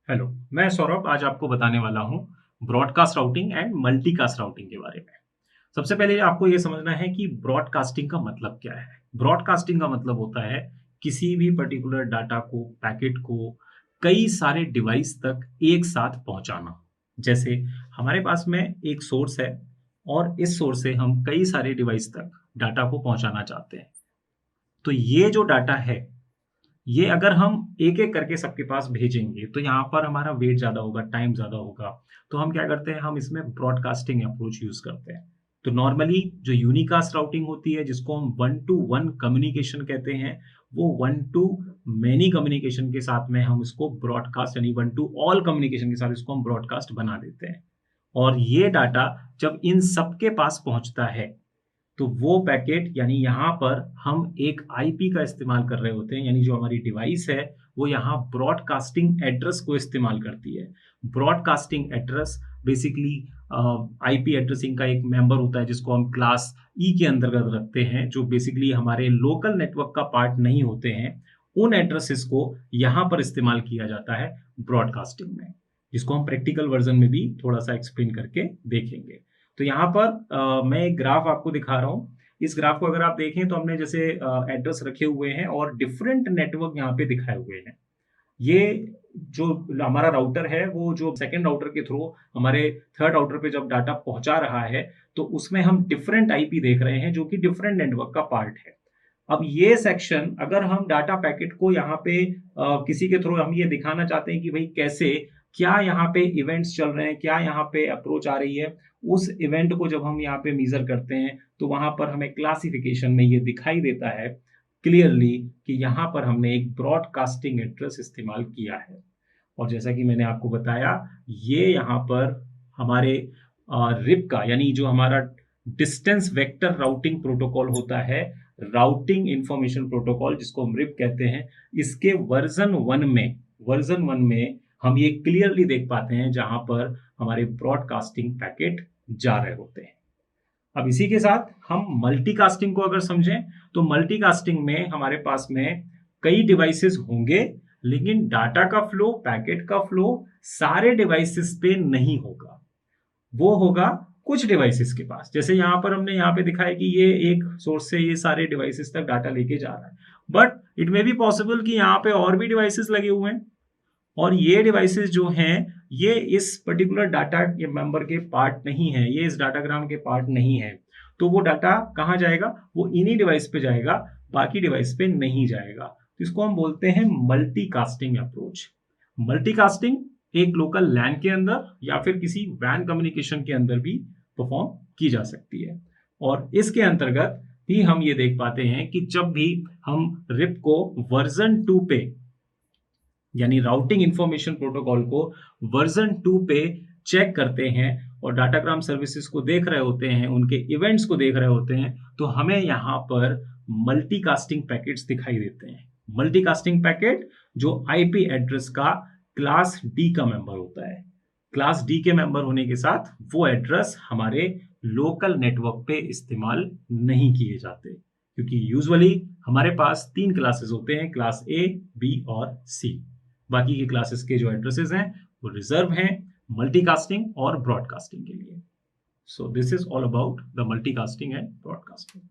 Hello, मैं सौरभ आज आपको बताने वाला हूँ broadcast routing and multicast routing के बारे में। सबसे पहले आपको ये समझना है कि ब्रॉडकास्टिंग का मतलब क्या है। ब्रॉडकास्टिंग का मतलब होता है किसी भी पर्टिकुलर डाटा को, पैकेट को कई सारे डिवाइस तक एक साथ पहुँचाना। जैसे हमारे पास में एक सोर्स है और इस सोर्स से हम कई सारे डिवाइस तक डाटा को पहुँचाना चाहते हैं। तो ये जो डाटा है ये अगर हम एक-एक करके सबके पास भेजेंगे, तो यहाँ पर हमारा वेट ज़्यादा होगा, टाइम ज़्यादा होगा। तो हम क्या करते हैं, हम इसमें ब्रॉडकास्टिंग अप्रोच यूज़ करते हैं। तो नॉर्मली जो यूनिकास्ट राउटिंग होती है, जिसको हम वन टू वन कम्युनिकेशन कहते हैं, वो वन टू मैनी कम्युनिकेशन के साथ में हम इसको ब्रॉडकास्ट यानी वन टू ऑल कम्युनिकेशन के साथ इसको हम ब्रॉडकास्ट बना देते हैं। और ये डाटा जब इन सबके पास पहुँचता है, तो वो पैकेट यानी यहाँ पर हम एक आईपी का इस्तेमाल कर रहे होते हैं, यानी जो हमारी डिवाइस है वो यहाँ ब्रॉडकास्टिंग एड्रेस को इस्तेमाल करती है। Broadcasting address basically IP addressing का एक मेंबर होता है जिसको हम क्लास ई के अंतर्गत रखते हैं, जो बेसिकली हमारे लोकल नेटवर्क का पार्ट नहीं होते हैं। उन एड्रेसेस को यहाँ पर इस्तेमाल किया जाता है ब्रॉडकास्टिंग में, जिसको हम प्रैक्टिकल वर्जन में भी थोड़ा सा एक्सप्लेन करके देखेंगे। तो यहाँ पर मैं एक ग्राफ आपको दिखा रहा हूँ। इस ग्राफ को अगर आप देखें तो हमने जैसे एड्रेस रखे हुए हैं और डिफरेंट नेटवर्क यहाँ पे दिखाए हुए हैं। ये जो हमारा राउटर है वो जो सेकंड राउटर के थ्रू हमारे थर्ड राउटर पे जब डाटा पहुंचा रहा है, तो उसमें हम डिफरेंट आईपी देख रहे हैं जो कि डिफरेंट नेटवर्क का पार्ट है। अब ये सेक्शन अगर हम डाटा पैकेट को यहाँ पे किसी के थ्रू हम ये दिखाना चाहते हैं कि भाई कैसे क्या यहाँ पे इवेंट्स चल रहे हैं, क्या यहाँ पे अप्रोच आ रही है, उस इवेंट को जब हम यहाँ पे मेजर करते हैं तो वहां पर हमें क्लासिफिकेशन में ये दिखाई देता है क्लियरली कि यहाँ पर हमने एक ब्रॉडकास्टिंग एड्रेस इस्तेमाल किया है। और जैसा कि मैंने आपको बताया, ये यहाँ पर हमारे रिप का यानी जो हमारा डिस्टेंस वेक्टर राउटिंग प्रोटोकॉल होता है, राउटिंग इंफॉर्मेशन प्रोटोकॉल जिसको हम रिप कहते हैं, इसके वर्जन 1 में हम ये क्लियरली देख पाते हैं जहां पर हमारे ब्रॉडकास्टिंग पैकेट जा रहे होते हैं। अब इसी के साथ हम मल्टीकास्टिंग को अगर समझें, तो मल्टीकास्टिंग में हमारे पास में कई डिवाइसेस होंगे, लेकिन डाटा का फ्लो, पैकेट का फ्लो सारे डिवाइसेस पे नहीं होगा। वो होगा कुछ डिवाइसेस के पास। जैसे यहाँ पर हमने यहाँ पे दिखाया कि ये एक सोर्स से ये सारे डिवाइसेस तक डाटा लेके जा रहा है, but it may be possible कि यहाँ पे और भी डिवाइसेस लगे हुए हैं और ये डिवाइसेस जो हैं ये इस पर्टिकुलर डाटा के मेंबर के पार्ट नहीं है, ये इस डाटाग्राम के पार्ट नहीं है। तो वो डाटा कहाँ जाएगा? वो इन्हीं डिवाइस पे जाएगा, बाकी डिवाइस पे नहीं जाएगा। तो इसको हम बोलते हैं मल्टीकास्टिंग अप्रोच। मल्टीकास्टिंग एक लोकल लैन के अंदर या फिर किसी वैन कम्युनिकेशन के अंदर भी परफॉर्म की जा सकती है। और इसके अंतर्गत भी हम ये देख पाते हैं कि जब भी हम रिप को वर्जन 2 पे यानी राउटिंग इंफॉर्मेशन प्रोटोकॉल को वर्जन 2 पे चेक करते हैं और डाटाग्राम सर्विसेज को देख रहे होते हैं, उनके इवेंट्स को देख रहे होते हैं, तो हमें यहाँ पर मल्टीकास्टिंग पैकेट्स दिखाई देते हैं। मल्टीकास्टिंग पैकेट जो आईपी एड्रेस का क्लास डी का मेंबर होता है। क्लास डी के मेंबर होने के साथ वो एड्रेस हमारे लोकल नेटवर्क पे इस्तेमाल नहीं किए जाते, क्योंकि यूजुअली हमारे पास 3 क्लासेस होते हैं, क्लास ए, बी और सी। बाकी के क्लासेस के जो एड्रेसेस हैं वो रिजर्व हैं मल्टीकास्टिंग और ब्रॉडकास्टिंग के लिए। So this is all about the multicasting and broadcasting.